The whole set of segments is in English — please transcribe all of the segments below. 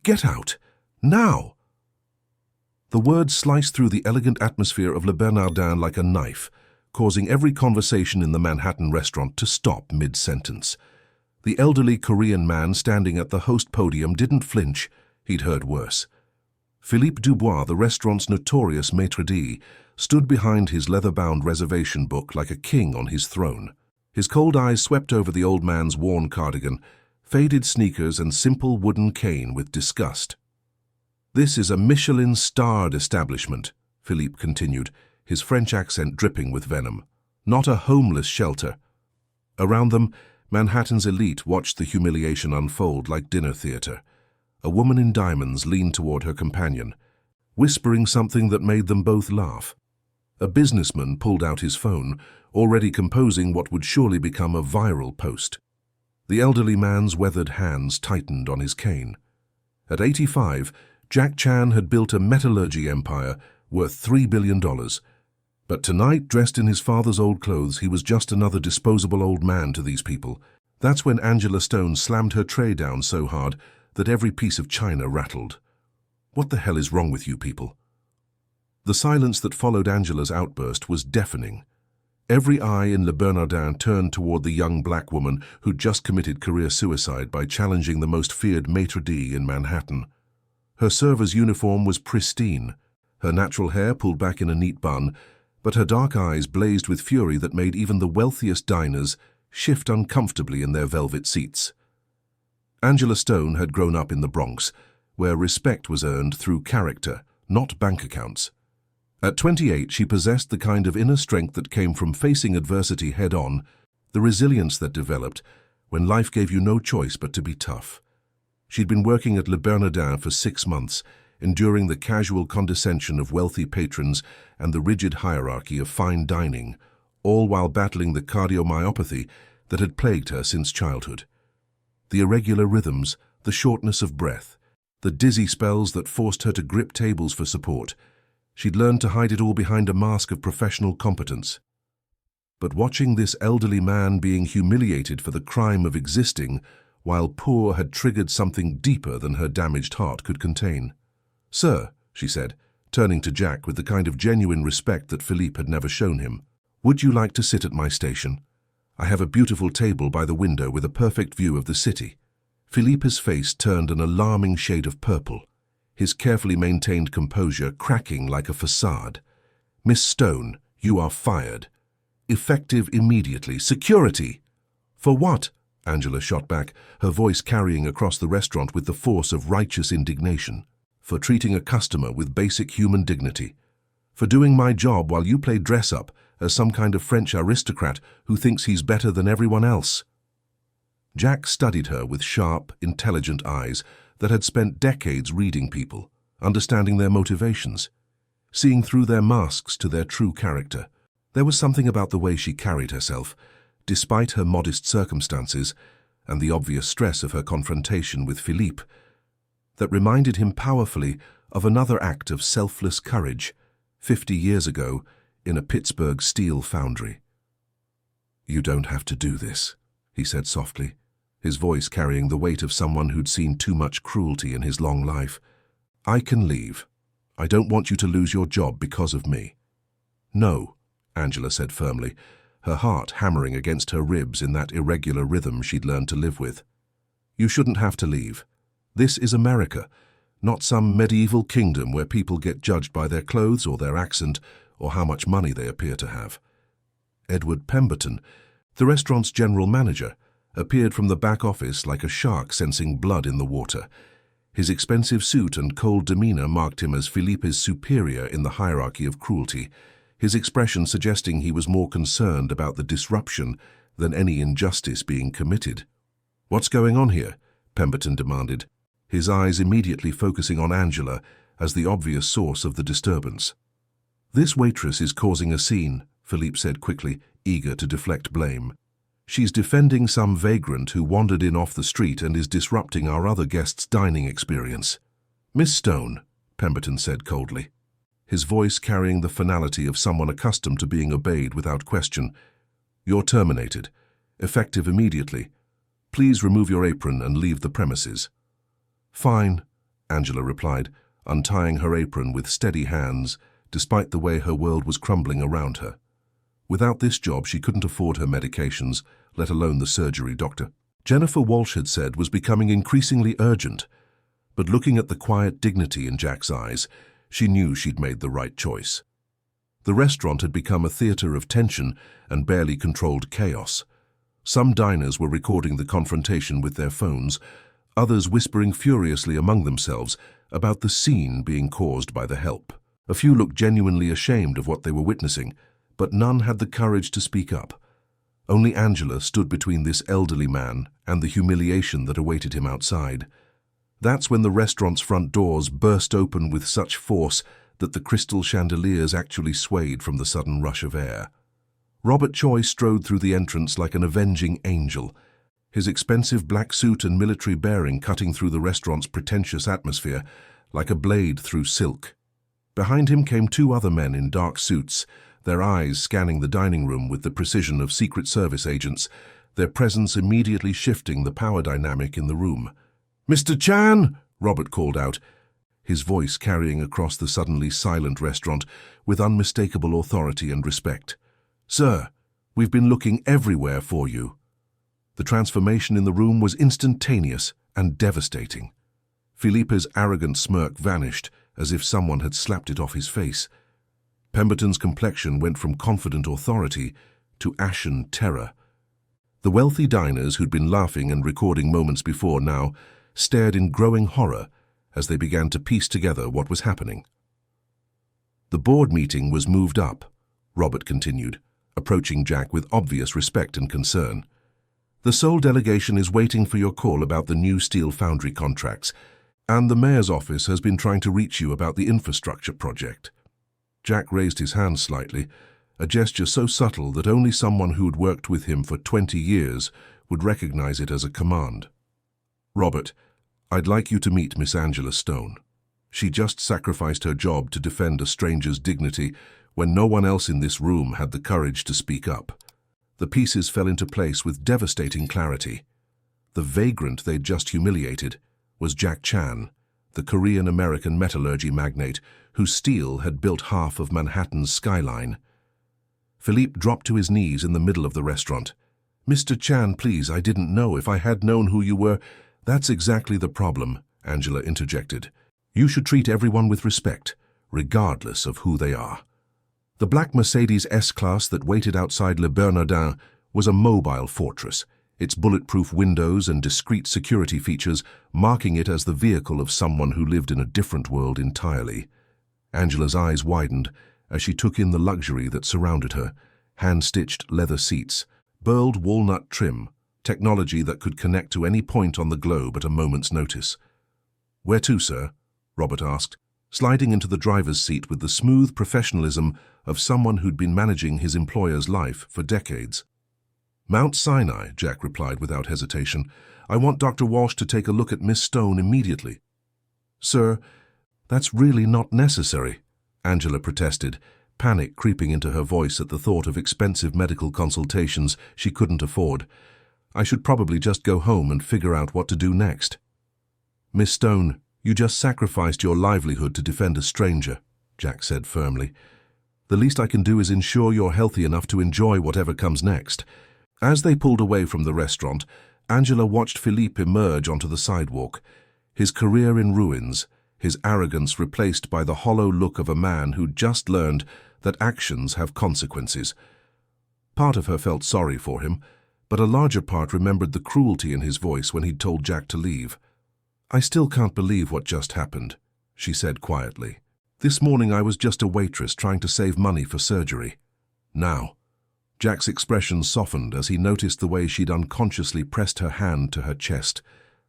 Get out! Now!" The words sliced through the elegant atmosphere of Le Bernardin like a knife, causing every conversation in the Manhattan restaurant to stop mid-sentence. The elderly Korean man standing at the host podium didn't flinch. He'd heard worse. Philippe Dubois, the restaurant's notorious maitre d', stood behind his leather-bound reservation book like a king on his throne. His cold eyes swept over the old man's worn cardigan, faded sneakers and simple wooden cane with disgust. "This is a Michelin-starred establishment," Philippe continued, his French accent dripping with venom. "Not a homeless shelter." Around them, Manhattan's elite watched the humiliation unfold like dinner theater. A woman in diamonds leaned toward her companion, whispering something that made them both laugh. A businessman pulled out his phone, already composing what would surely become a viral post. The elderly man's weathered hands tightened on his cane. At 85, Jack Chan had built a metallurgy empire worth $3 billion. But tonight, dressed in his father's old clothes, he was just another disposable old man to these people. That's when Angela Stone slammed her tray down so hard that every piece of china rattled. "What the hell is wrong with you people?" The silence that followed Angela's outburst was deafening. Every eye in Le Bernardin turned toward the young black woman who'd just committed career suicide by challenging the most feared maitre d' in Manhattan. Her server's uniform was pristine, her natural hair pulled back in a neat bun, but her dark eyes blazed with fury that made even the wealthiest diners shift uncomfortably in their velvet seats. Angela Stone had grown up in the Bronx, where respect was earned through character, not bank accounts. At 28, she possessed the kind of inner strength that came from facing adversity head-on, the resilience that developed when life gave you no choice but to be tough. She'd been working at Le Bernardin for 6 months, enduring the casual condescension of wealthy patrons and the rigid hierarchy of fine dining, all while battling the cardiomyopathy that had plagued her since childhood. The irregular rhythms, the shortness of breath, the dizzy spells that forced her to grip tables for support. She'd learned to hide it all behind a mask of professional competence. But watching this elderly man being humiliated for the crime of existing, while poor, had triggered something deeper than her damaged heart could contain. "Sir," she said, turning to Jack with the kind of genuine respect that Philippe had never shown him, "would you like to sit at my station? I have a beautiful table by the window with a perfect view of the city." Philippe's face turned an alarming shade of purple, his carefully maintained composure cracking like a facade. "Miss Stone, you are fired. Effective immediately. Security!" "For what?" Angela shot back, her voice carrying across the restaurant with the force of righteous indignation. "For treating a customer with basic human dignity. For doing my job while you play dress-up as some kind of French aristocrat who thinks he's better than everyone else." Jack studied her with sharp, intelligent eyes that had spent decades reading people, understanding their motivations, seeing through their masks to their true character. There was something about the way she carried herself, despite her modest circumstances and the obvious stress of her confrontation with Philippe, that reminded him powerfully of another act of selfless courage 50 years ago in a Pittsburgh steel foundry. "You don't have to do this," he said softly, his voice carrying the weight of someone who'd seen too much cruelty in his long life. "I can leave. I don't want you to lose your job because of me." "No," Angela said firmly, her heart hammering against her ribs in that irregular rhythm she'd learned to live with. "You shouldn't have to leave. This is America, not some medieval kingdom where people get judged by their clothes or their accent or how much money they appear to have." Edward Pemberton, the restaurant's general manager, appeared from the back office like a shark sensing blood in the water. His expensive suit and cold demeanor marked him as Philippe's superior in the hierarchy of cruelty, his expression suggesting he was more concerned about the disruption than any injustice being committed. "What's going on here?" Pemberton demanded, his eyes immediately focusing on Angela as the obvious source of the disturbance. "This waitress is causing a scene," Philippe said quickly, eager to deflect blame. "She's defending some vagrant who wandered in off the street and is disrupting our other guests' dining experience." "Miss Stone," Pemberton said coldly, his voice carrying the finality of someone accustomed to being obeyed without question, "you're terminated, effective immediately. Please remove your apron and leave the premises." "Fine," Angela replied, untying her apron with steady hands, despite the way her world was crumbling around her. Without this job, she couldn't afford her medications, let alone the surgery doctor. Jennifer Walsh had said was becoming increasingly urgent, but looking at the quiet dignity in Jack's eyes, she knew she'd made the right choice. The restaurant had become a theater of tension and barely controlled chaos. Some diners were recording the confrontation with their phones, others whispering furiously among themselves about the scene being caused by the help. A few looked genuinely ashamed of what they were witnessing, but none had the courage to speak up. Only Angela stood between this elderly man and the humiliation that awaited him outside. That's when the restaurant's front doors burst open with such force that the crystal chandeliers actually swayed from the sudden rush of air. Robert Choi strode through the entrance like an avenging angel, his expensive black suit and military bearing cutting through the restaurant's pretentious atmosphere like a blade through silk. Behind him came two other men in dark suits, their eyes scanning the dining room with the precision of Secret Service agents, their presence immediately shifting the power dynamic in the room. "Mr. Chan!" Robert called out, his voice carrying across the suddenly silent restaurant with unmistakable authority and respect. "Sir, we've been looking everywhere for you." The transformation in the room was instantaneous and devastating. Philippe's arrogant smirk vanished as if someone had slapped it off his face. Pemberton's complexion went from confident authority to ashen terror. The wealthy diners who'd been laughing and recording moments before now stared in growing horror as they began to piece together what was happening. "The board meeting was moved up," Robert continued, approaching Jack with obvious respect and concern. "The Seoul delegation is waiting for your call about the new steel foundry contracts, and the mayor's office has been trying to reach you about the infrastructure project." Jack raised his hand slightly, a gesture so subtle that only someone who had worked with him for 20 years would recognize it as a command. "Robert, I'd like you to meet Miss Angela Stone. She just sacrificed her job to defend a stranger's dignity when no one else in this room had the courage to speak up." The pieces fell into place with devastating clarity. The vagrant they'd just humiliated was Jack Chan, the Korean-American metallurgy magnate whose steel had built half of Manhattan's skyline. Philippe dropped to his knees in the middle of the restaurant. "Mr. Chan, please, I didn't know. If I had known who you were—" "That's exactly the problem," Angela interjected. "You should treat everyone with respect, regardless of who they are." The black Mercedes S-Class that waited outside Le Bernardin was a mobile fortress, its bulletproof windows and discreet security features marking it as the vehicle of someone who lived in a different world entirely. Angela's eyes widened as she took in the luxury that surrounded her: hand-stitched leather seats, burled walnut trim, technology that could connect to any point on the globe at a moment's notice. "Where to, sir?" Robert asked, sliding into the driver's seat with the smooth professionalism of someone who'd been managing his employer's life for decades. "Mount Sinai," Jack replied without hesitation. "I want Dr. Walsh to take a look at Miss Stone immediately." "Sir, that's really not necessary," Angela protested, panic creeping into her voice at the thought of expensive medical consultations she couldn't afford. "I should probably just go home and figure out what to do next." "Miss Stone, you just sacrificed your livelihood to defend a stranger," Jack said firmly. "The least I can do is ensure you're healthy enough to enjoy whatever comes next." As they pulled away from the restaurant, Angela watched Philippe emerge onto the sidewalk, his career in ruins, his arrogance replaced by the hollow look of a man who'd just learned that actions have consequences. Part of her felt sorry for him, but a larger part remembered the cruelty in his voice when he'd told Jack to leave. "I still can't believe what just happened," she said quietly. "This morning I was just a waitress trying to save money for surgery. Now—" Jack's expression softened as he noticed the way she'd unconsciously pressed her hand to her chest,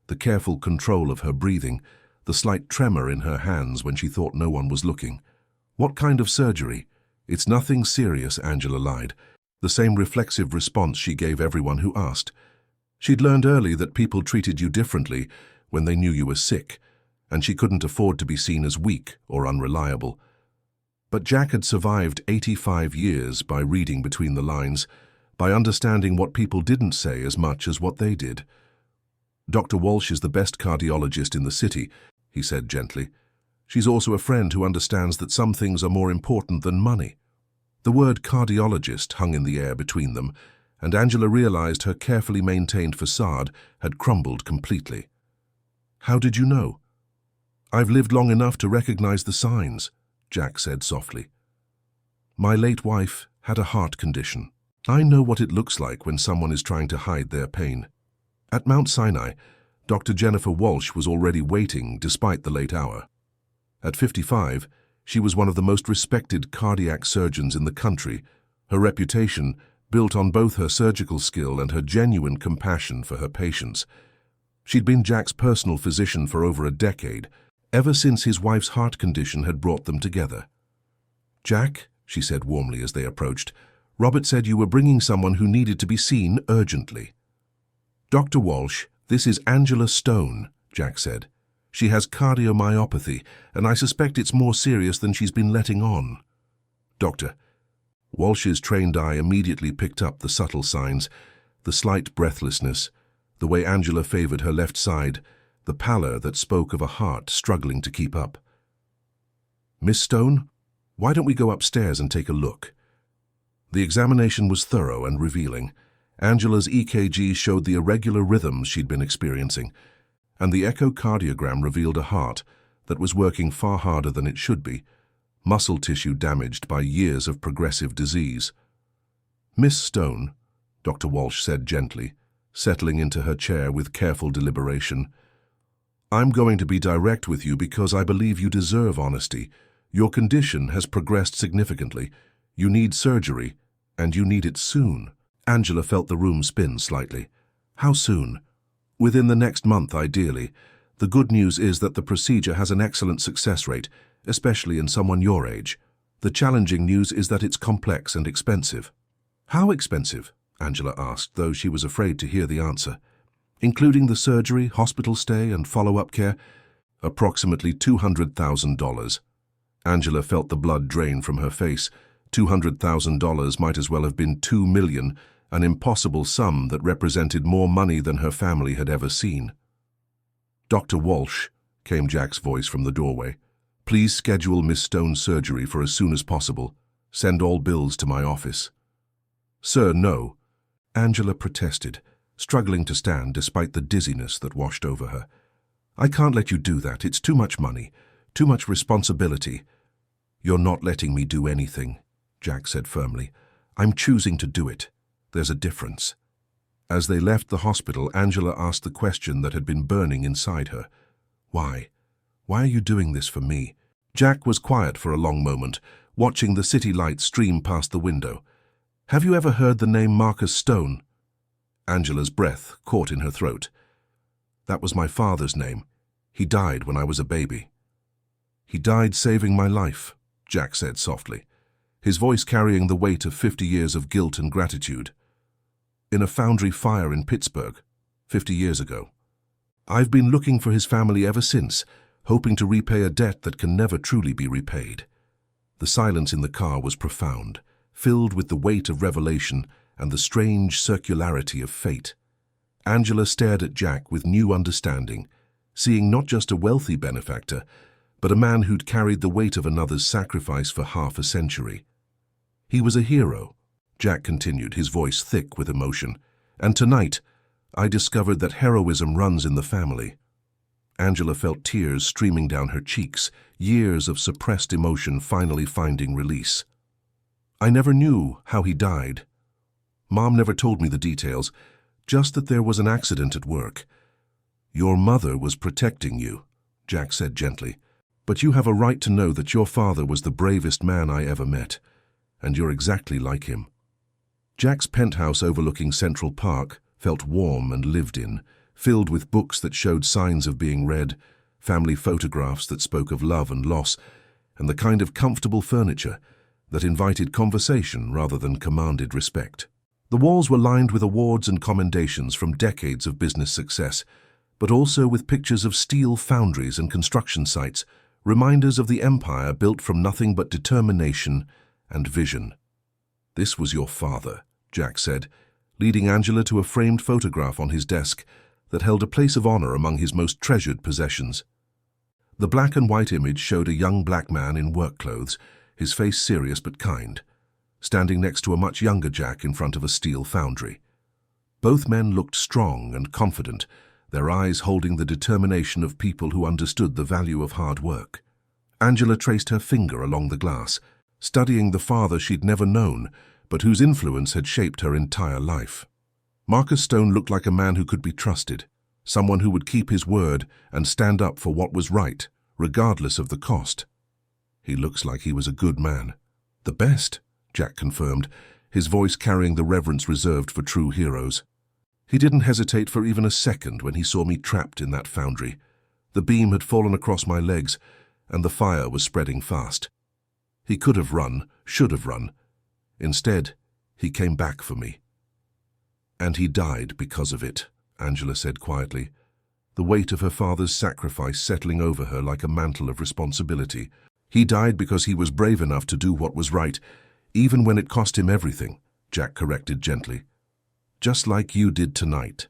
the careful control of her breathing, the slight tremor in her hands when she thought no one was looking. "What kind of surgery?" "It's nothing serious," Angela lied, the same reflexive response she gave everyone who asked. She'd learned early that people treated you differently when they knew you were sick, and she couldn't afford to be seen as weak or unreliable. But Jack had survived 85 years by reading between the lines, by understanding what people didn't say as much as what they did. "Dr. Walsh is the best cardiologist in the city. he said gently. "She's also a friend who understands that some things are more important than money." The word cardiologist hung in the air between them, and Angela realized her carefully maintained facade had crumbled completely. "How did you know?" "I've lived long enough to recognize the signs," Jack said softly. "My late wife had a heart condition. I know what it looks like when someone is trying to hide their pain." At Mount Sinai, Dr. Jennifer Walsh was already waiting despite the late hour. At 55, she was one of the most respected cardiac surgeons in the country, her reputation built on both her surgical skill and her genuine compassion for her patients. She'd been Jack's personal physician for over a decade, ever since his wife's heart condition had brought them together. "Jack," she said warmly as they approached, "Robert said you were bringing someone who needed to be seen urgently." "Dr. Walsh, this is Angela Stone," Jack said. "She has cardiomyopathy, and I suspect it's more serious than she's been letting on." "Doctor." Walsh's trained eye immediately picked up the subtle signs, the slight breathlessness, the way Angela favored her left side, the pallor that spoke of a heart struggling to keep up. "Miss Stone, why don't we go upstairs and take a look?" The examination was thorough and revealing. Angela's EKG showed the irregular rhythms she'd been experiencing, and the echocardiogram revealed a heart that was working far harder than it should be, muscle tissue damaged by years of progressive disease. "Miss Stone," Dr. Walsh said gently, settling into her chair with careful deliberation, "I'm going to be direct with you because I believe you deserve honesty. Your condition has progressed significantly. You need surgery, and you need it soon." Angela felt the room spin slightly. "How soon?" "Within the next month, ideally. The good news is that the procedure has an excellent success rate, especially in someone your age. The challenging news is that it's complex and expensive." "How expensive?" Angela asked, though she was afraid to hear the answer. "Including the surgery, hospital stay, and follow-up care?" "Approximately $200,000. Angela felt the blood drain from her face. $200,000 might as well have been $2 million, an impossible sum that represented more money than her family had ever seen. "Dr. Walsh," came Jack's voice from the doorway, "please schedule Miss Stone's surgery for as soon as possible. Send all bills to my office." "Sir, no," Angela protested, struggling to stand despite the dizziness that washed over her. "I can't let you do that. It's too much money, too much responsibility." "You're not letting me do anything," Jack said firmly. "I'm choosing to do it. There's a difference." As they left the hospital, Angela asked the question that had been burning inside her. "Why? Why are you doing this for me?" Jack was quiet for a long moment, watching the city lights stream past the window. "Have you ever heard the name Marcus Stone?" Angela's breath caught in her throat. "That was my father's name. He died when I was a baby." "He died saving my life," Jack said softly, his voice carrying the weight of 50 years of guilt and gratitude. "In a foundry fire in Pittsburgh, 50 years ago. I've been looking for his family ever since, hoping to repay a debt that can never truly be repaid." The silence in the car was profound, filled with the weight of revelation and the strange circularity of fate. Angela stared at Jack with new understanding, seeing not just a wealthy benefactor, but a man who'd carried the weight of another's sacrifice for half a century. "He was a hero," Jack continued, his voice thick with emotion, "and tonight I discovered that heroism runs in the family." Angela felt tears streaming down her cheeks, years of suppressed emotion finally finding release. "I never knew how he died. Mom never told me the details, just that there was an accident at work." "Your mother was protecting you," Jack said gently, "but you have a right to know that your father was the bravest man I ever met, and you're exactly like him." Jack's penthouse overlooking Central Park felt warm and lived in, filled with books that showed signs of being read, family photographs that spoke of love and loss, and the kind of comfortable furniture that invited conversation rather than commanded respect. The walls were lined with awards and commendations from decades of business success, but also with pictures of steel foundries and construction sites, reminders of the empire built from nothing but determination and vision. "This was your father," Jack said, leading Angela to a framed photograph on his desk that held a place of honor among his most treasured possessions. The black and white image showed a young black man in work clothes, his face serious but kind, standing next to a much younger Jack in front of a steel foundry. Both men looked strong and confident, their eyes holding the determination of people who understood the value of hard work. Angela traced her finger along the glass, studying the father she'd never known, but whose influence had shaped her entire life. Marcus Stone looked like a man who could be trusted, someone who would keep his word and stand up for what was right, regardless of the cost. He looks like he was a good man. The best, Jack confirmed, his voice carrying the reverence reserved for true heroes. He didn't hesitate for even a second when he saw me trapped in that foundry. The beam had fallen across my legs, and the fire was spreading fast. He could have run, should have run. Instead, he came back for me. And he died because of it, Angela said quietly, the weight of her father's sacrifice settling over her like a mantle of responsibility. He died because he was brave enough to do what was right, even when it cost him everything, Jack corrected gently. Just like you did tonight.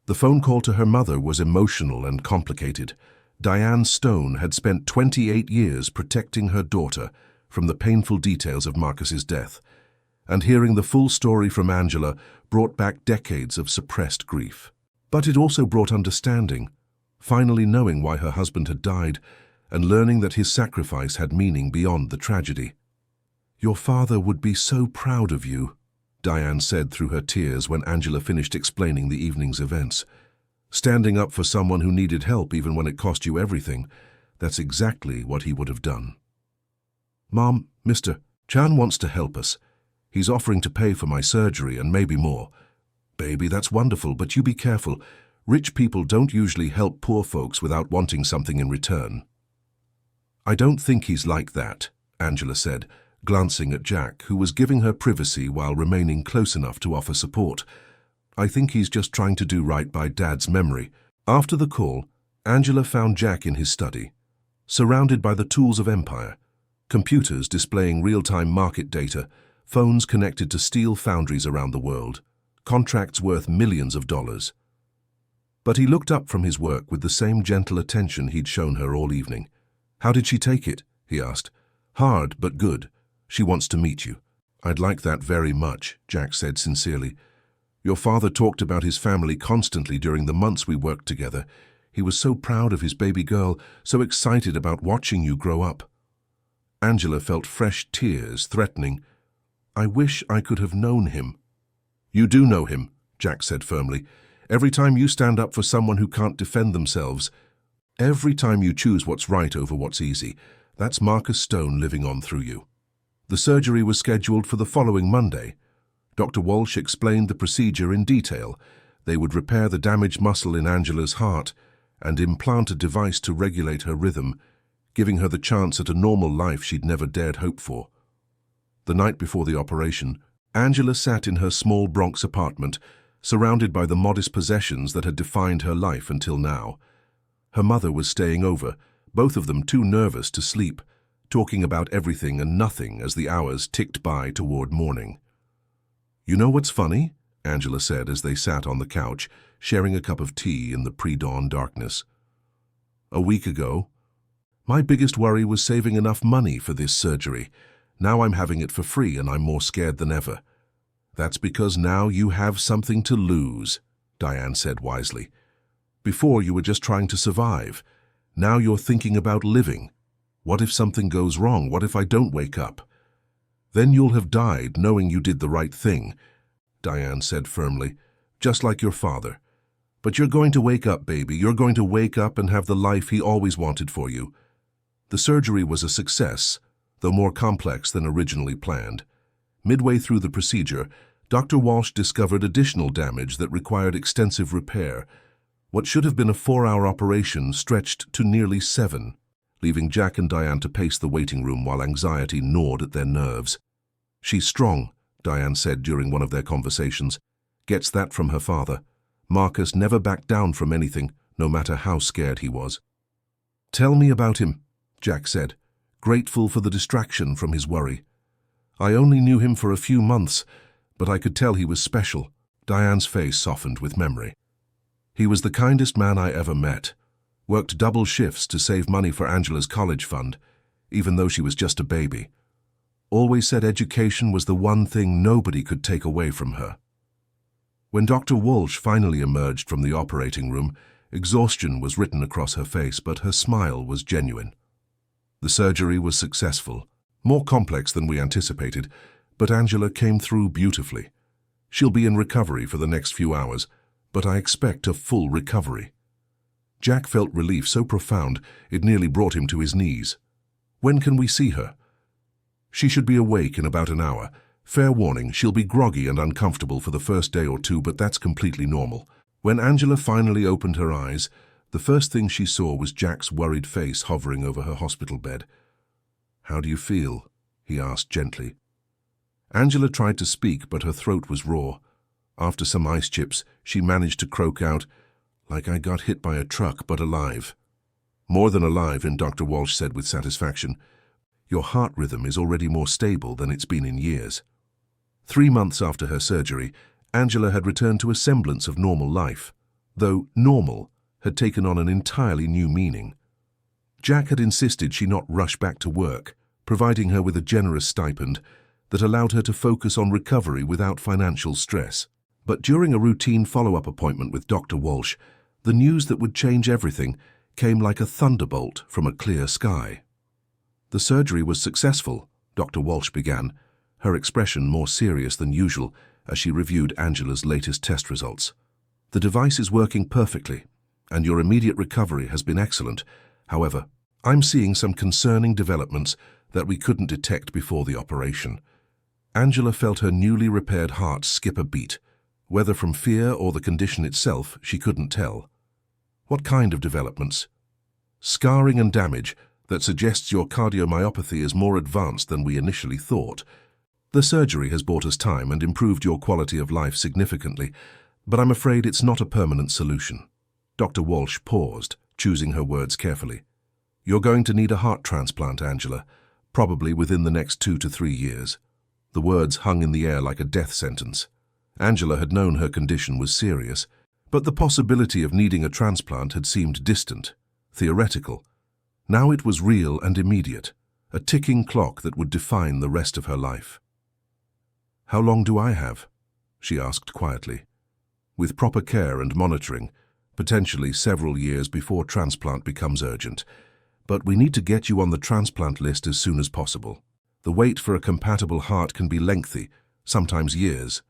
The phone call to her mother was emotional and complicated. Diane Stone had spent 28 years protecting her daughter from the painful details of Marcus's death, and hearing the full story from Angela brought back decades of suppressed grief. But it also brought understanding, finally knowing why her husband had died and learning that his sacrifice had meaning beyond the tragedy. Your father would be so proud of you, Diane said through her tears when Angela finished explaining the evening's events. Standing up for someone who needed help even when it cost you everything, that's exactly what he would have done. Mom, Mr. Chan wants to help us. He's offering to pay for my surgery and maybe more. Baby, that's wonderful, but you be careful. Rich people don't usually help poor folks without wanting something in return. I don't think he's like that, Angela said, glancing at Jack, who was giving her privacy while remaining close enough to offer support. I think he's just trying to do right by Dad's memory. After the call, Angela found Jack in his study, surrounded by the tools of empire, computers displaying real-time market data, phones connected to steel foundries around the world, contracts worth millions of dollars. But he looked up from his work with the same gentle attention he'd shown her all evening. How did she take it? He asked. Hard, but good. She wants to meet you. I'd like that very much, Jack said sincerely. Your father talked about his family constantly during the months we worked together. He was so proud of his baby girl, so excited about watching you grow up. Angela felt fresh tears threatening. I wish I could have known him. You do know him, Jack said firmly. Every time you stand up for someone who can't defend themselves, every time you choose what's right over what's easy, that's Marcus Stone living on through you. The surgery was scheduled for the following Monday. Dr. Walsh explained the procedure in detail. They would repair the damaged muscle in Angela's heart and implant a device to regulate her rhythm, giving her the chance at a normal life she'd never dared hope for. The night before the operation, Angela sat in her small Bronx apartment, surrounded by the modest possessions that had defined her life until now. Her mother was staying over, both of them too nervous to sleep, talking about everything and nothing as the hours ticked by toward morning. You know what's funny? Angela said as they sat on the couch, sharing a cup of tea in the pre-dawn darkness. A week ago, my biggest worry was saving enough money for this surgery. Now I'm having it for free and I'm more scared than ever. That's because now you have something to lose, Diane said wisely. Before you were just trying to survive. Now you're thinking about living. What if something goes wrong? What if I don't wake up? Then you'll have died knowing you did the right thing, Diane said firmly, just like your father. But you're going to wake up, baby. You're going to wake up and have the life he always wanted for you. The surgery was a success, though more complex than originally planned. Midway through the procedure, Dr. Walsh discovered additional damage that required extensive repair. What should have been a 4-hour operation stretched to nearly 7, leaving Jack and Diane to pace the waiting room while anxiety gnawed at their nerves. She's strong, Diane said during one of their conversations. Gets that from her father. Marcus never backed down from anything, no matter how scared he was. Tell me about him, Jack said, grateful for the distraction from his worry. I only knew him for a few months, but I could tell he was special. Diane's face softened with memory. He was the kindest man I ever met. worked double shifts to save money for Angela's college fund, even though she was just a baby. Always said education was the one thing nobody could take away from her. When Dr. Walsh finally emerged from the operating room, exhaustion was written across her face, but her smile was genuine. The surgery was successful, more complex than we anticipated, but Angela came through beautifully. She'll be in recovery for the next few hours, but I expect a full recovery. Jack felt relief so profound it nearly brought him to his knees. When can we see her? She should be awake in about an hour. Fair warning, she'll be groggy and uncomfortable for the first day or two, but that's completely normal. When Angela finally opened her eyes, the first thing she saw was Jack's worried face hovering over her hospital bed. "How do you feel?" he asked gently. Angela tried to speak, but her throat was raw. After some ice chips, she managed to croak out, "Like I got hit by a truck, but alive." "More than alive," Dr. Walsh said with satisfaction. "Your heart rhythm is already more stable than it's been in years." 3 months after her surgery, Angela had returned to a semblance of normal life, though normal had taken on an entirely new meaning. Jack had insisted she not rush back to work, providing her with a generous stipend that allowed her to focus on recovery without financial stress. But during a routine follow-up appointment with Dr. Walsh, the news that would change everything came like a thunderbolt from a clear sky. "The surgery was successful," Dr. Walsh began, her expression more serious than usual as she reviewed Angela's latest test results. "The device is working perfectly, and your immediate recovery has been excellent. However, I'm seeing some concerning developments that we couldn't detect before the operation." Angela felt her newly repaired heart skip a beat. Whether from fear or the condition itself, she couldn't tell. "What kind of developments?" "Scarring and damage that suggests your cardiomyopathy is more advanced than we initially thought. The surgery has bought us time and improved your quality of life significantly, but I'm afraid it's not a permanent solution." Dr. Walsh paused, choosing her words carefully. "You're going to need a heart transplant, Angela, probably within the next 2 to 3 years." The words hung in the air like a death sentence. Angela had known her condition was serious, but the possibility of needing a transplant had seemed distant, theoretical. Now it was real and immediate, a ticking clock that would define the rest of her life. "How long do I have?" she asked quietly. "With proper care and monitoring, potentially several years before transplant becomes urgent. But we need to get you on the transplant list as soon as possible. The wait for a compatible heart can be lengthy, sometimes years."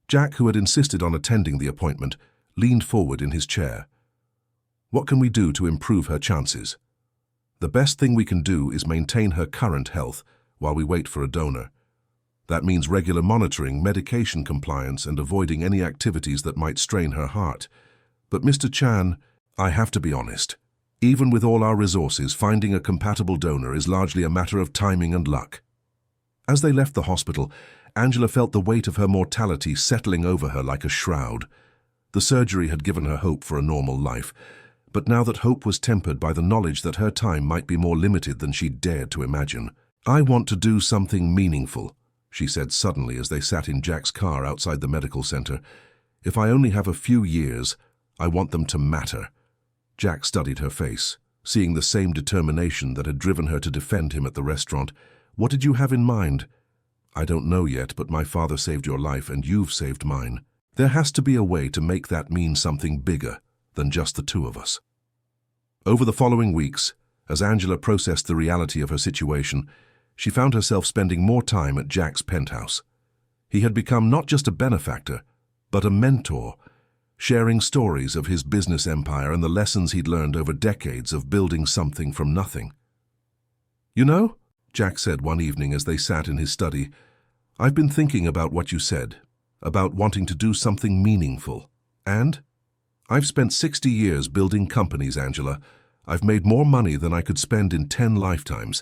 Jack, who had insisted on attending the appointment, leaned forward in his chair. "What can we do to improve her chances?" "The best thing we can do is maintain her current health while we wait for a donor. That means regular monitoring, medication compliance, and avoiding any activities that might strain her heart. But Mr. Chan, I have to be honest. Even with all our resources, finding a compatible donor is largely a matter of timing and luck." As they left the hospital, Angela felt the weight of her mortality settling over her like a shroud. The surgery had given her hope for a normal life, but now that hope was tempered by the knowledge that her time might be more limited than she dared to imagine. "I want to do something meaningful," she said suddenly as they sat in Jack's car outside the medical center. "If I only have a few years, I want them to matter." Jack studied her face, seeing the same determination that had driven her to defend him at the restaurant. "What did you have in mind?" "I don't know yet, but my father saved your life and you've saved mine. There has to be a way to make that mean something bigger than just the two of us." Over the following weeks, as Angela processed the reality of her situation, she found herself spending more time at Jack's penthouse. He had become not just a benefactor, but a mentor, sharing stories of his business empire and the lessons he'd learned over decades of building something from nothing. "You know," Jack said one evening as they sat in his study, "I've been thinking about what you said, about wanting to do something meaningful. And I've spent 60 years building companies, Angela. I've made more money than I could spend in 10 lifetimes,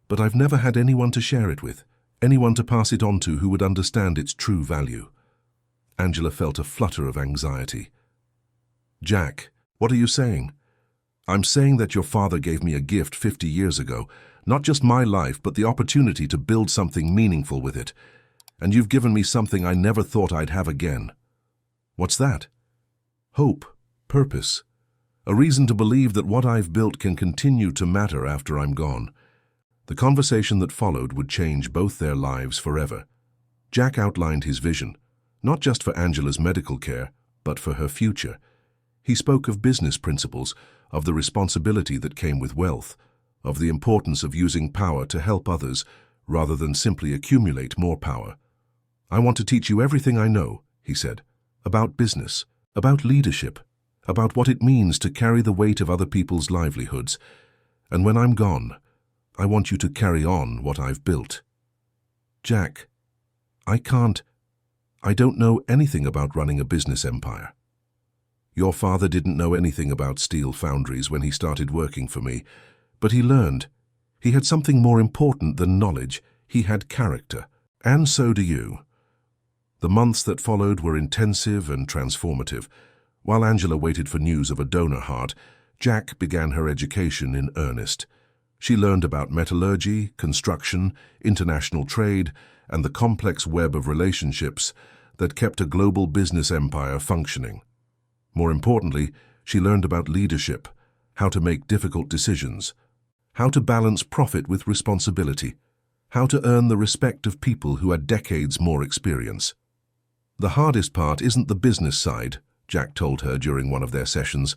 but I've never had anyone to share it with, anyone to pass it on to who would understand its true value." Angela felt a flutter of anxiety. "Jack, what are you saying?" "I'm saying that your father gave me a gift 50 years ago, not just my life, but the opportunity to build something meaningful with it. And you've given me something I never thought I'd have again." "What's that?" "Hope, purpose. A reason to believe that what I've built can continue to matter after I'm gone. The conversation that followed would change both their lives forever. Jack outlined his vision, not just for Angela's medical care, but for her future. He spoke of business principles, of the responsibility that came with wealth, of the importance of using power to help others rather than simply accumulate more power. "I want to teach you everything I know," he said, "about business, about leadership, about what it means to carry the weight of other people's livelihoods. And when I'm gone, I want you to carry on what I've built." "Jack, I don't know anything about running a business empire." "Your father didn't know anything about steel foundries when he started working for me, but he learned. He had something more important than knowledge. He had character, and so do you." The months that followed were intensive and transformative. While Angela waited for news of a donor heart, Jack began her education in earnest. She learned about metallurgy, construction, international trade, and the complex web of relationships that kept a global business empire functioning. More importantly, she learned about leadership, how to make difficult decisions, how to balance profit with responsibility, how to earn the respect of people who had decades more experience. "The hardest part isn't the business side," Jack told her during one of their sessions.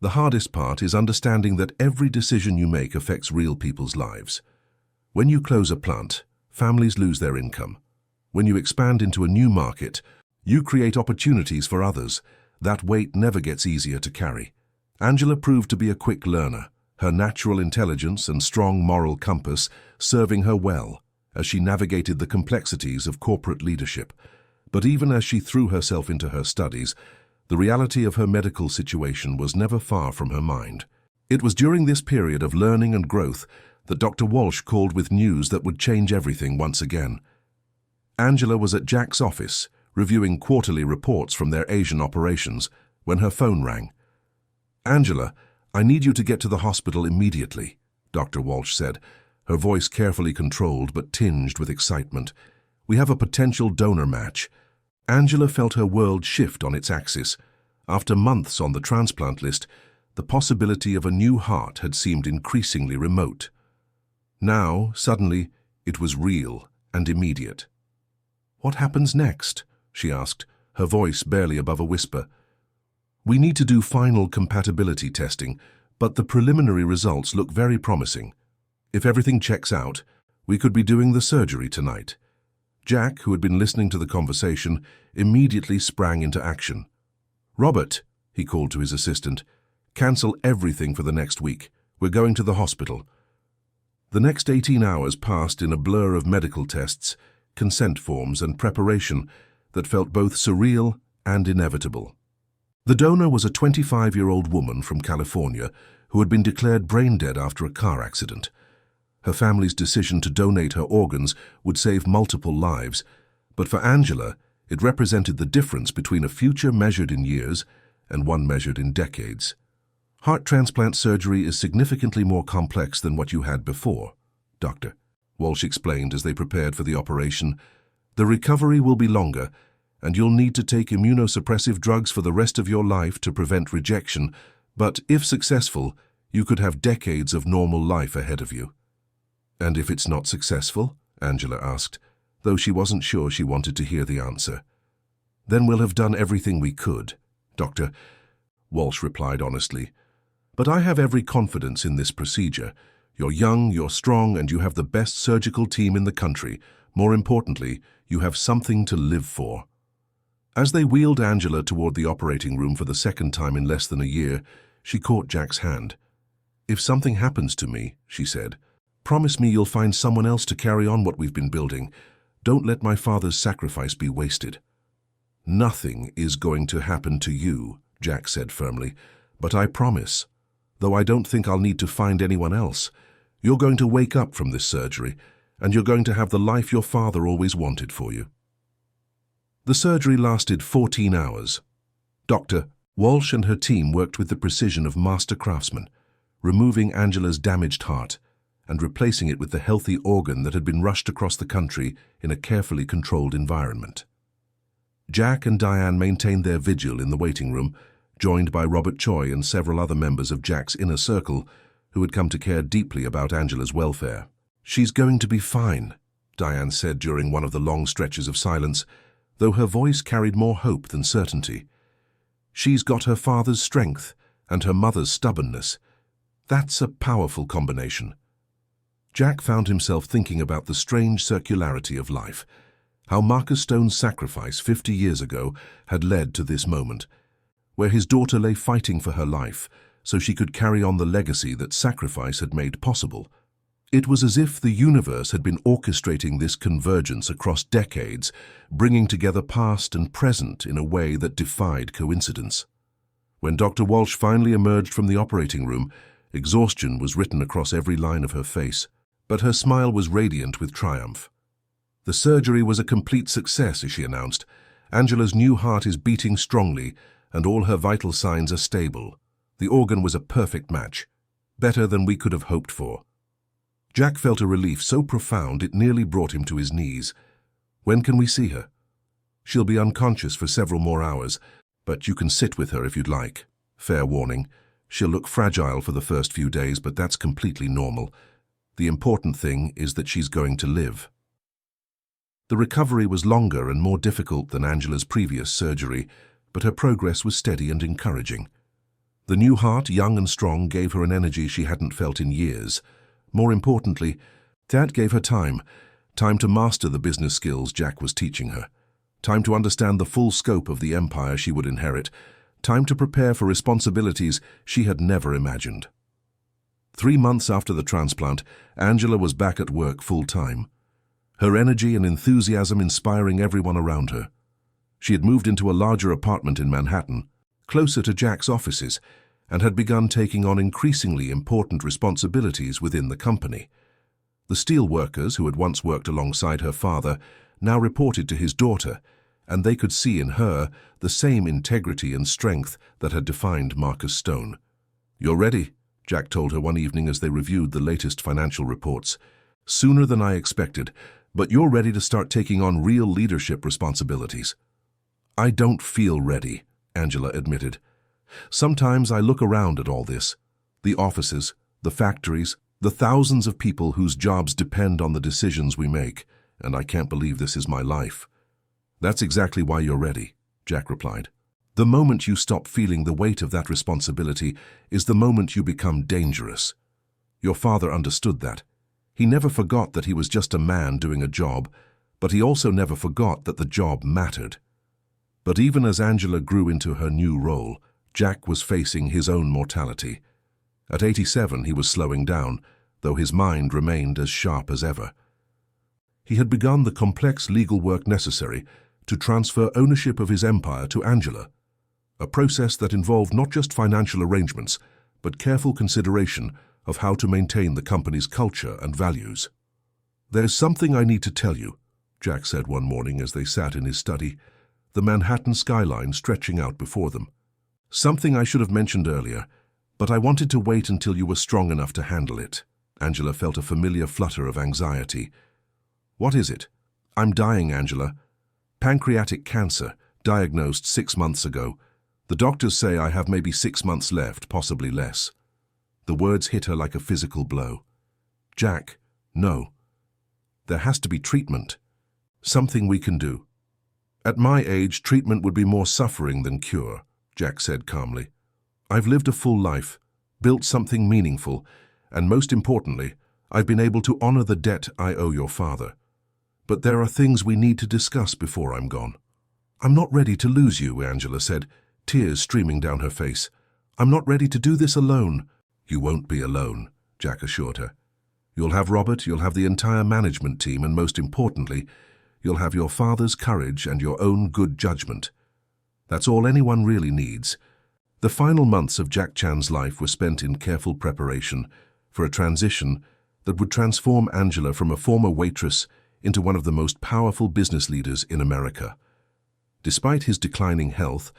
"The hardest part is understanding that every decision you make affects real people's lives. When you close a plant, families lose their income. When you expand into a new market, you create opportunities for others. That weight never gets easier to carry." Angela proved to be a quick learner, her natural intelligence and strong moral compass serving her well as she navigated the complexities of corporate leadership. But even as she threw herself into her studies, the reality of her medical situation was never far from her mind. It was during this period of learning and growth that Dr. Walsh called with news that would change everything once again. Angela was at Jack's office, reviewing quarterly reports from their Asian operations, when her phone rang. "Angela, I need you to get to the hospital immediately," Dr. Walsh said, her voice carefully controlled but tinged with excitement. "We have a potential donor match." Angela felt her world shift on its axis. After months on the transplant list, the possibility of a new heart had seemed increasingly remote. Now, suddenly, it was real and immediate. "What happens next?" she asked, her voice barely above a whisper. "We need to do final compatibility testing, but the preliminary results look very promising. If everything checks out, we could be doing the surgery tonight." Jack, who had been listening to the conversation, immediately sprang into action. "Robert," he called to his assistant, "cancel everything for the next week. We're going to the hospital." The next 18 hours passed in a blur of medical tests, consent forms, and preparation that felt both surreal and inevitable. The donor was a 25-year-old woman from California who had been declared brain dead after a car accident. Her family's decision to donate her organs would save multiple lives, but for Angela, it represented the difference between a future measured in years and one measured in decades. "Heart transplant surgery is significantly more complex than what you had before, Doctor," Walsh explained as they prepared for the operation. "The recovery will be longer, and you'll need to take immunosuppressive drugs for the rest of your life to prevent rejection, but if successful, you could have decades of normal life ahead of you." "And if it's not successful?" Angela asked, though she wasn't sure she wanted to hear the answer. "Then we'll have done everything we could, Doctor," Walsh replied honestly. "But I have every confidence in this procedure. You're young, you're strong, and you have the best surgical team in the country. More importantly, you have something to live for." As they wheeled Angela toward the operating room for the second time in less than a year, she caught Jack's hand. "If something happens to me," she said, "promise me you'll find someone else to carry on what we've been building. Don't let my father's sacrifice be wasted." "Nothing is going to happen to you," Jack said firmly, "but I promise, though I don't think I'll need to find anyone else, you're going to wake up from this surgery, and you're going to have the life your father always wanted for you." The surgery lasted 14 hours. Dr. Walsh and her team worked with the precision of master craftsmen, removing Angela's damaged heart and replacing it with the healthy organ that had been rushed across the country in a carefully controlled environment. Jack and Diane maintained their vigil in the waiting room, joined by Robert Choi and several other members of Jack's inner circle who had come to care deeply about Angela's welfare. "She's going to be fine," Diane said during one of the long stretches of silence, though her voice carried more hope than certainty. "She's got her father's strength and her mother's stubbornness. That's a powerful combination." Jack found himself thinking about the strange circularity of life, how Marcus Stone's sacrifice 50 years ago had led to this moment, where his daughter lay fighting for her life so she could carry on the legacy that sacrifice had made possible. It was as if the universe had been orchestrating this convergence across decades, bringing together past and present in a way that defied coincidence. When Dr. Walsh finally emerged from the operating room, exhaustion was written across every line of her face, but her smile was radiant with triumph. "The surgery was a complete success," she announced. "Angela's new heart is beating strongly, and all her vital signs are stable. The organ was a perfect match, better than we could have hoped for." Jack felt a relief so profound it nearly brought him to his knees. "When can we see her?" "She'll be unconscious for several more hours, but you can sit with her if you'd like. Fair warning, she'll look fragile for the first few days, but that's completely normal. The important thing is that she's going to live." The recovery was longer and more difficult than Angela's previous surgery, but her progress was steady and encouraging. The new heart, young and strong, gave her an energy she hadn't felt in years. More importantly, that gave her time to master the business skills Jack was teaching her, time to understand the full scope of the empire she would inherit, time to prepare for responsibilities she had never imagined. 3 months after the transplant, Angela was back at work full-time, her energy and enthusiasm inspiring everyone around her. She had moved into a larger apartment in Manhattan, closer to Jack's offices, and had begun taking on increasingly important responsibilities within the company. The steel workers who had once worked alongside her father now reported to his daughter, and they could see in her the same integrity and strength that had defined Marcus Stone. "You're ready," Jack told her one evening as they reviewed the latest financial reports. "Sooner than I expected, but you're ready to start taking on real leadership responsibilities." "I don't feel ready," Angela admitted. "Sometimes I look around at all this, the offices, the factories, the thousands of people whose jobs depend on the decisions we make, and I can't believe this is my life." "That's exactly why you're ready," Jack replied. "The moment you stop feeling the weight of that responsibility is the moment you become dangerous." Your father understood that. He never forgot that he was just a man doing a job, but he also never forgot that the job mattered. But even as Angela grew into her new role, Jack was facing his own mortality. At 87, he was slowing down, though his mind remained as sharp as ever. He had begun the complex legal work necessary to transfer ownership of his empire to Angela, a process that involved not just financial arrangements, but careful consideration of how to maintain the company's culture and values. "There's something I need to tell you," Jack said one morning as they sat in his study, the Manhattan skyline stretching out before them. "Something I should have mentioned earlier, but I wanted to wait until you were strong enough to handle it." Angela felt a familiar flutter of anxiety. "What is it?" "I'm dying, Angela. Pancreatic cancer, diagnosed 6 months ago. The doctors say I have maybe 6 months left, possibly less." The words hit her like a physical blow. "Jack, no. There has to be treatment. Something we can do." "At my age, treatment would be more suffering than cure," Jack said calmly. "I've lived a full life, built something meaningful, and most importantly, I've been able to honor the debt I owe your father. But there are things we need to discuss before I'm gone." "I'm not ready to lose you," Angela said, tears streaming down her face. "I'm not ready to do this alone." "You won't be alone," Jack assured her. "You'll have Robert, you'll have the entire management team, and most importantly, you'll have your father's courage and your own good judgment. That's all anyone really needs." The final months of Jack Chan's life were spent in careful preparation for a transition that would transform Angela from a former waitress into one of the most powerful business leaders in America. Despite his declining health,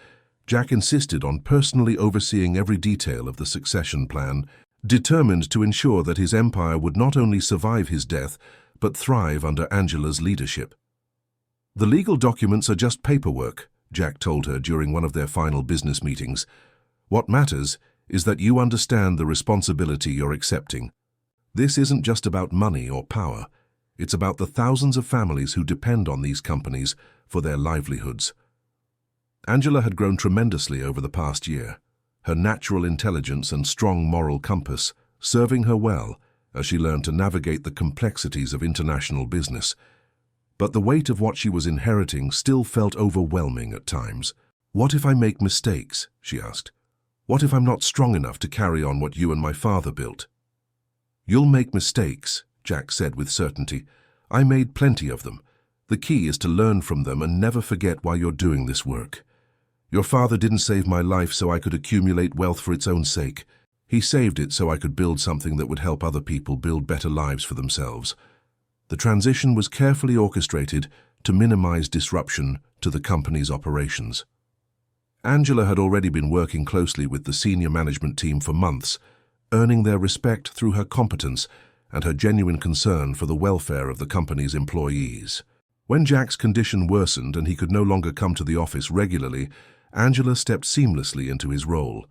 Jack insisted on personally overseeing every detail of the succession plan, determined to ensure that his empire would not only survive his death, but thrive under Angela's leadership. "The legal documents are just paperwork," Jack told her during one of their final business meetings. What matters is that you understand the responsibility you're accepting. This isn't just about money or power. It's about the thousands of families who depend on these companies for their livelihoods. Angela had grown tremendously over the past year, her natural intelligence and strong moral compass serving her well as she learned to navigate the complexities of international business. But the weight of what she was inheriting still felt overwhelming at times. "What if I make mistakes?" she asked. "What if I'm not strong enough to carry on what you and my father built?" "You'll make mistakes," Jack said with certainty. "I made plenty of them. The key is to learn from them and never forget why you're doing this work. Your father didn't save my life so I could accumulate wealth for its own sake. He saved it so I could build something that would help other people build better lives for themselves." The transition was carefully orchestrated to minimize disruption to the company's operations. Angela had already been working closely with the senior management team for months, earning their respect through her competence and her genuine concern for the welfare of the company's employees. When Jack's condition worsened and he could no longer come to the office regularly, Angela stepped seamlessly into his role.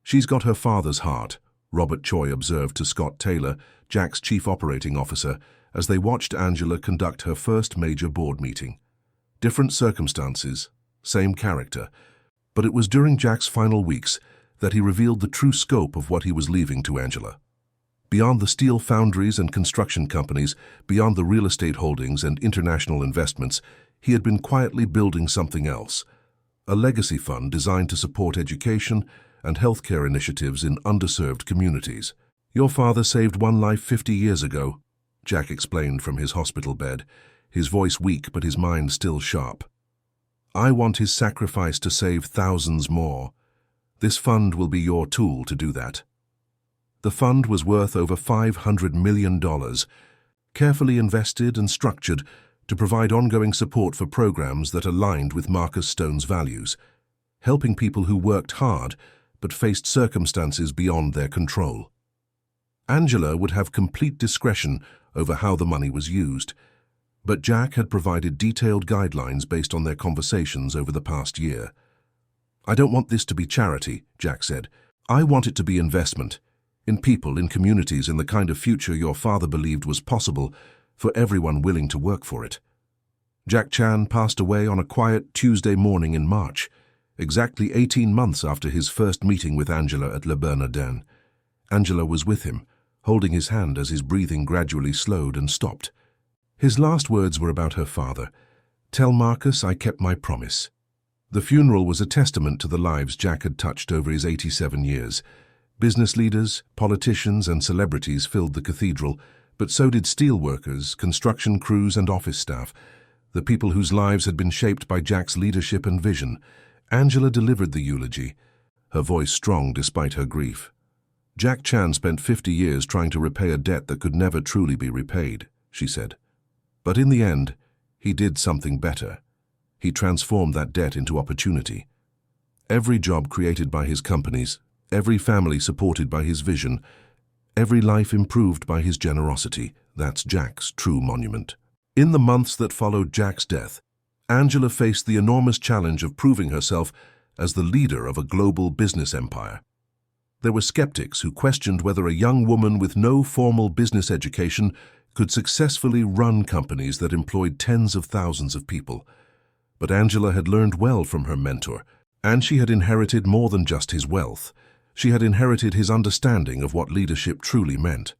"She's got her father's heart," Robert Choi observed to Scott Taylor, Jack's chief operating officer, as they watched Angela conduct her first major board meeting. Different circumstances, same character, but it was during Jack's final weeks that he revealed the true scope of what he was leaving to Angela. Beyond the steel foundries and construction companies, beyond the real estate holdings and international investments, he had been quietly building something else, a legacy fund designed to support education and healthcare initiatives in underserved communities. "Your father saved one life 50 years ago," Jack explained from his hospital bed, his voice weak but his mind still sharp. "I want his sacrifice to save thousands more. This fund will be your tool to do that." The fund was worth over $500 million, carefully invested and structured to provide ongoing support for programs that aligned with Marcus Stone's values, helping people who worked hard but faced circumstances beyond their control. Angela would have complete discretion over how the money was used, but Jack had provided detailed guidelines based on their conversations over the past year. "I don't want this to be charity," Jack said. "I want it to be investment, in people, in communities, in the kind of future your father believed was possible for everyone willing to work for it." Jack Chan passed away on a quiet Tuesday morning in March, exactly 18 months after his first meeting with Angela at Le Bernardin. Angela was with him, holding his hand as his breathing gradually slowed and stopped. His last words were about her father. "Tell Marcus I kept my promise." The funeral was a testament to the lives Jack had touched over his 87 years. Business leaders, politicians, and celebrities filled the cathedral, but so did steelworkers, construction crews, and office staff, the people whose lives had been shaped by Jack's leadership and vision. Angela delivered the eulogy, her voice strong despite her grief. "Jack Chan spent 50 years trying to repay a debt that could never truly be repaid," she said. "But in the end, he did something better. He transformed that debt into opportunity. Every job created by his companies, every family supported by his vision, every life improved by his generosity, that's Jack's true monument." In the months that followed Jack's death, Angela faced the enormous challenge of proving herself as the leader of a global business empire. There were skeptics who questioned whether a young woman with no formal business education could successfully run companies that employed tens of thousands of people. But Angela had learned well from her mentor, and she had inherited more than just his wealth. She had inherited his understanding of what leadership truly meant.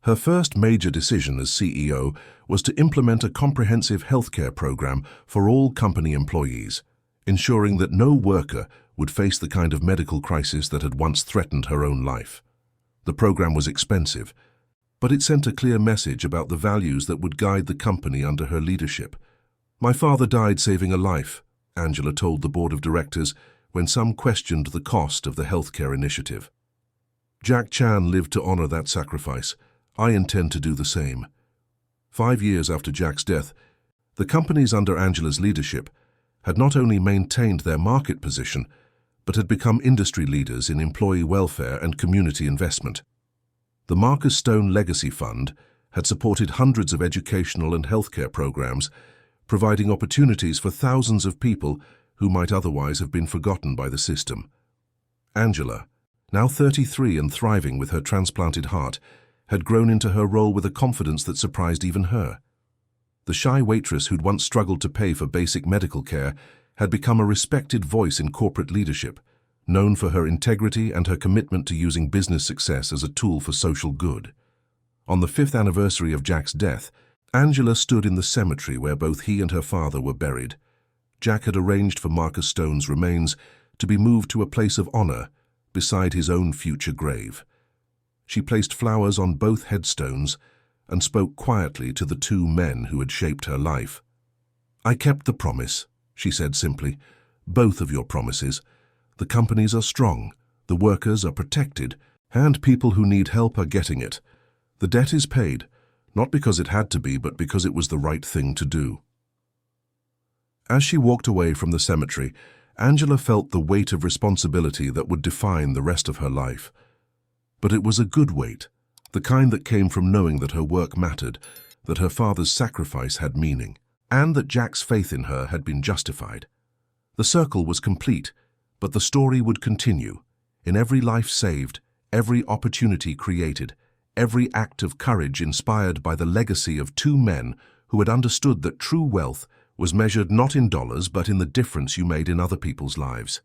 Her first major decision as CEO was to implement a comprehensive healthcare program for all company employees, ensuring that no worker would face the kind of medical crisis that had once threatened her own life. The program was expensive, but it sent a clear message about the values that would guide the company under her leadership. "My father died saving a life," Angela told the board of directors when some questioned the cost of the healthcare initiative. "Jack Chan lived to honor that sacrifice. I intend to do the same." 5 years after Jack's death, the companies under Angela's leadership had not only maintained their market position, but had become industry leaders in employee welfare and community investment. The Marcus Stone Legacy Fund had supported hundreds of educational and healthcare programs, providing opportunities for thousands of people who might otherwise have been forgotten by the system. Angela, now 33 and thriving with her transplanted heart, had grown into her role with a confidence that surprised even her. The shy waitress who'd once struggled to pay for basic medical care had become a respected voice in corporate leadership, known for her integrity and her commitment to using business success as a tool for social good. On the 5th anniversary of Jack's death, Angela stood in the cemetery where both he and her father were buried. Jack had arranged for Marcus Stone's remains to be moved to a place of honor beside his own future grave. She placed flowers on both headstones and spoke quietly to the two men who had shaped her life. "I kept the promise," she said simply. "Both of your promises. The companies are strong, the workers are protected, and people who need help are getting it. The debt is paid, not because it had to be, but because it was the right thing to do." As she walked away from the cemetery, Angela felt the weight of responsibility that would define the rest of her life. But it was a good weight, the kind that came from knowing that her work mattered, that her father's sacrifice had meaning, and that Jack's faith in her had been justified. The circle was complete, but the story would continue. In every life saved, every opportunity created, every act of courage inspired by the legacy of two men who had understood that true wealth was measured not in dollars but in the difference you made in other people's lives.